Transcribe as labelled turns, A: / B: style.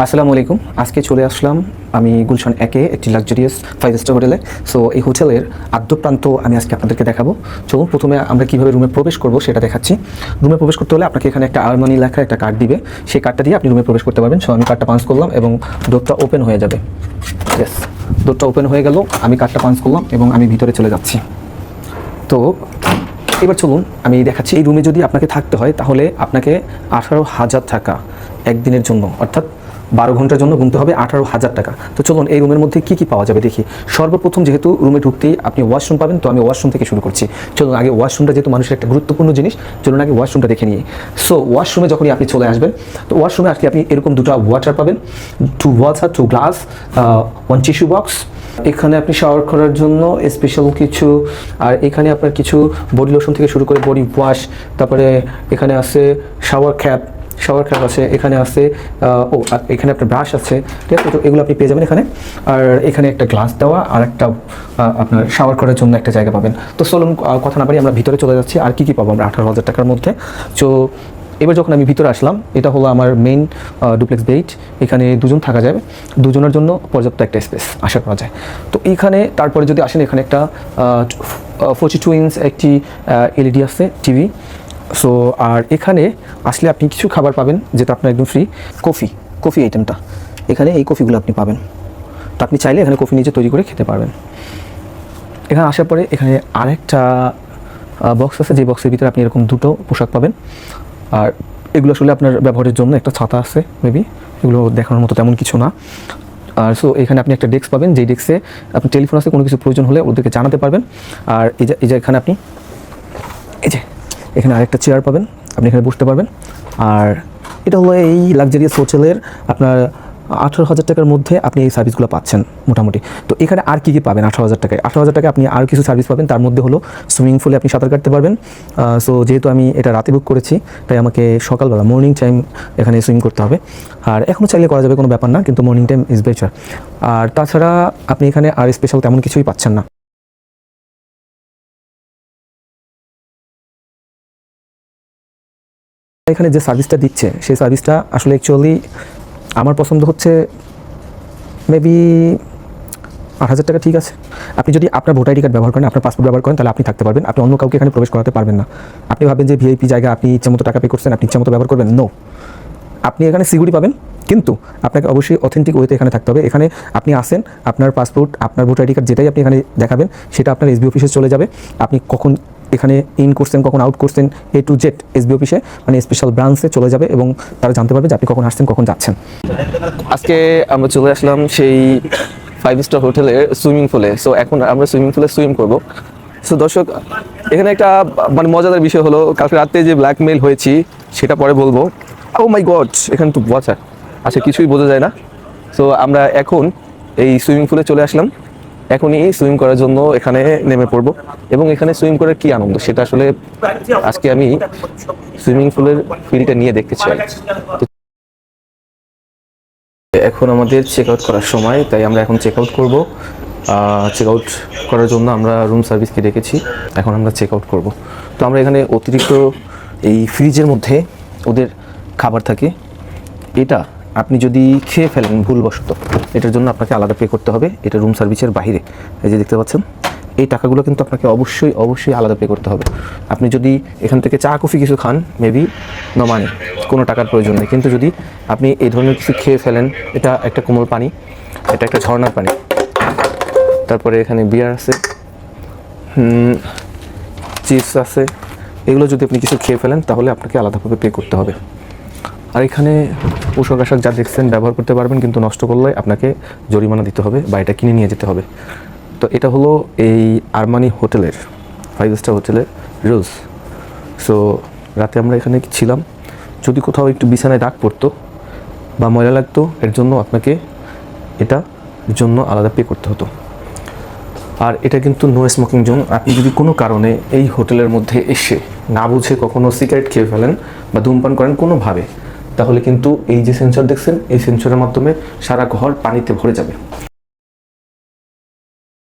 A: আসসালামু আলাইকুম। আজকে চলে আসলাম আমি গুলশান একে একটি লাক্সারিয়াস 5 স্টার হোটেলে। সো এই হোটেলের আদ্যপ্রান্ত আমি আজকে আপনাদেরকে দেখাবো। চলুন প্রথমে আমরা কীভাবে রুমে প্রবেশ করব সেটা দেখাচ্ছি। রুমে প্রবেশ করতে হলে আপনাকে এখানে একটা আরমানি লেখা একটা কার্ড দিবে, সেই কার্ডটা দিয়ে আপনি রুমে প্রবেশ করতে পারবেন। সো আমি কার্ডটা পাঞ্চ করলাম এবং ডোরটা ওপেন হয়ে যাবে। ইয়েস, ডোরটা ওপেন হয়ে গেল, আমি কার্ডটা পাঞ্চ করলাম এবং আমি ভিতরে চলে যাচ্ছি। তো এবার চলুন আমি দেখাচ্ছি। এই রুমে যদি আপনাকে থাকতে হয় তাহলে আপনাকে 18,000 টাকা একদিনের জন্য, অর্থাৎ 12 ঘন্টার জন্য গুনতে হবে 18,000 টাকা। তো চলুন এই রুমের মধ্যে কী কী পাওয়া যাবে দেখি। সর্বপ্রথম যেহেতু রুমে ঢুকতেই আপনি ওয়াশরুম পাবেন, তো আমি ওয়াশরুম থেকে শুরু করছি। চলুন আগে ওয়াশরুমটা, যেহেতু মানুষের একটা গুরুত্বপূর্ণ জিনিস, চলুন আগে ওয়াশরুমটা দেখে নিই। সো ওয়াশরুমে যখনই আপনি চলে আসবেন, তো ওয়াশরুমে আজকে আপনি এরকম দুটো ওয়াটার পাবেন, 2 ওয়াটার, 2 গ্লাস, 1 টিস্যু বক্স। এখানে আপনি শাওয়ার করার জন্য স্পেশাল কিছু, আর এখানে আপনার কিছু বডি লোশন থেকে শুরু করে বডি ওয়াশ, তারপরে এখানে আছে শাওয়ার ক্যাপ আছে, এখানে আছে এখানে একটা ব্রাশ আছে, ঠিক আছে। তো এগুলো আপনি পেয়ে যাবেন এখানে। আর এখানে একটা গ্লাস দেওয়া আর একটা আপনার শাওয়ার করার জন্য একটা জায়গা পাবেন। তো চলুন কথা না পারি আমরা ভিতরে চলে যাচ্ছি। আর কী পাবো আমরা 18,000 টাকার মধ্যে। তো এবার যখন আমি ভিতরে আসলাম, এটা হলো আমার মেইন ডুপ্লেক্স বেড। এখানে দুজন থাকা যাবে, দুজনের জন্য পর্যাপ্ত একটা স্পেস আশা করা যায়। তো এইখানে তারপরে যদি আসেন, এখানে একটা 42 ইঞ্চ একটি এলইডি আছে টিভি। সো আর এখানে আসলে আপনি কিছু খাবার পাবেন যেটা আপনার একদম ফ্রি। কফি আইটেমটা এখানে, এই কফিগুলো আপনি পাবেন। তো আপনি চাইলে এখানে কফি নিজে তৈরি করে খেতে পারবেন। এখানে আসার পরে এখানে আরেকটা বক্স আছে, যে বক্সের ভিতরে আপনি এরকম দুটো পোশাক পাবেন। আর এগুলো আসলে আপনার ব্যবহারের জন্য একটা ছাতা আছে মেবি, এগুলো দেখানোর মতো তেমন কিছু না। আর সো এখানে আপনি একটা ডেস্ক পাবেন, যেই ডেস্কে আপনার টেলিফোন আছে, কোনো কিছু প্রয়োজন হলে ওদেরকে জানাতে পারবেন। আর এই যে এখানে আপনি এখানে আরেকটা চেয়ার পাবেন, আপনি এখানে বসতে পারবেন। আর এটা হলো এই লাক্সারিয়াস হোটেলের আপনার 18,000 টাকার মধ্যে আপনি এই সার্ভিসগুলো পাচ্ছেন মোটামুটি। তো এখানে আর কী পাবেন 18,000 টাকায়? 18,000 টাকায় আপনি আর কিছু সার্ভিস পাবেন, তার মধ্যে হলো সুইমিং পুলে আপনি সাঁতার কাটতে পারবেন। সো যেহেতু আমি এটা রাতে বুক করেছি, তাই আমাকে সকালবেলা মর্নিং টাইম এখানে সুইমিং করতে হবে। আর এখনও চাইলে করা যাবে, কোনো ব্যাপার না, কিন্তু মর্নিং টাইম ইজ বেটার। আর তাছাড়া আপনি এখানে আর স্পেশাল তেমন কিছুই পাচ্ছেন না। এখানে যে সার্ভিসটা দিচ্ছে, সেই সার্ভিসটা আসলে অ্যাকচুয়ালি আমার পছন্দ হচ্ছে। মেবি 8,000 টাকা ঠিক আছে। আপনি যদি আপনার ভোটার আইডি কার্ড ব্যবহার করেন, আপনার পাসপোর্ট ব্যবহার করেন, তাহলে আপনি থাকতে পারবেন। আপনি অন্য কাউকে এখানে প্রবেশ করাতে পারবেন না। আপনি ভাবেন যে ভিআইপি জায়গা, আপনি ইচ্ছা মতো টাকা পে করছেন, আপনি ইচ্ছা মতো ব্যবহার করবেন। নো, আপনি এখানে সিকিউরিটি পাবেন, কিন্তু আপনাকে অবশ্যই অথেন্টিক ওয়েতে এখানে থাকতে হবে। এখানে আপনি আসেন, আপনার পাসপোর্ট, আপনার ভোটার আইডি কার্ড যেটাই আপনি এখানে দেখাবেন, সেটা আপনার এসবি অফিসে চলে যাবে। আপনি কখন এখানে ইন করছেন, কখন আউট করছেন, A to Z এসবি অফিসে, মানে স্পেশাল ব্রাঞ্চে চলে যাবে এবং তারা জানতে পারবে যে আপনি কখন আসছেন, কখন যাচ্ছেন। আজকে আমরা চলে আসলাম সেই 5 স্টার হোটেলের সুইমিং পুলে। সো এখন আমরা সুইমিং পুলে সুইম করব। সো দর্শক, এখানে একটা মানে মজাদার বিষয় হলো, কালকে রাতে যে ব্ল্যাকমেইল হয়েছি সেটা পরে বলবো। ও মাই গড, এখানে তো ওয়াটার আচ্ছা, কিছুই বোঝা যায় না। সো আমরা এখন এই সুইমিং পুলে চলে আসলাম, এখনই সুইম করার জন্য এখানে নেমে পড়বো। এবং এখানে সুইম করার কি আনন্দ সেটা আসলে আজকে আমি সুইমিং পুলের ফিলটা নিয়ে দেখতে চাই। এখন আমাদের চেক আউট করার সময়, তাই আমরা এখন চেক আউট করবো। চেক আউট করার জন্য আমরা রুম সার্ভিসকে ডেকেছি, এখন আমরা চেক আউট করবো। তো আমরা এখানে অতিরিক্ত এই ফ্রিজের মধ্যে ওদের খাবার থাকে, এটা আপনি যদি খেয়ে ফেলেন ভুলবশত, এটার জন্য আপনাকে আলাদা পে করতে হবে। এটা রুম সার্ভিসের বাইরে, এই যে দেখতে পাচ্ছেন, এই টাকাগুলো কিন্তু আপনাকে অবশ্যই আলাদা পে করতে হবে। আপনি যদি এখান থেকে চা কফি কিছু খান, মেবি মানে কোনো টাকার প্রয়োজন নেই। কিন্তু যদি আপনি এই ধরনের কিছু খেয়ে ফেলেন, এটা একটা কোমল পানি, এটা একটা ঝর্ণার পানি, তারপরে এখানে বিয়ার আছে, চিপস আছে, এগুলো যদি আপনি কিছু খেয়ে ফেলেন তাহলে আপনাকে আলাদাভাবে পে করতে হবে। আর এখানে পোশাক আশাক যা দেখছেন ব্যবহার করতে পারবেন, কিন্তু নষ্ট করলে আপনাকে জরিমানা দিতে হবে বা এটা কিনে নিয়ে যেতে হবে। তো এটা হলো এই আরমানি হোটেলের 5 স্টার হোটেলের রুলস। সো রাতে আমরা এখানে ছিলাম, যদি কোথাও একটু বিছানায় দাগ পড়তো বা ময়লা লাগতো, এর জন্য আপনাকে এটার জন্য আলাদা পে করতে হতো। আর এটা কিন্তু নো স্মোকিং জোন। আপনি যদি কোনো কারণে এই হোটেলের মধ্যে এসে না বুঝে কখনো সিগারেট খেয়ে ফেলেন বা ধূমপান করেন কোনোভাবে, তাহলে কিন্তু এই যে সেন্সর দেখছেন, এই সেন্সরের মাধ্যমে সারা ঘর পানিতে ভরে যাবে।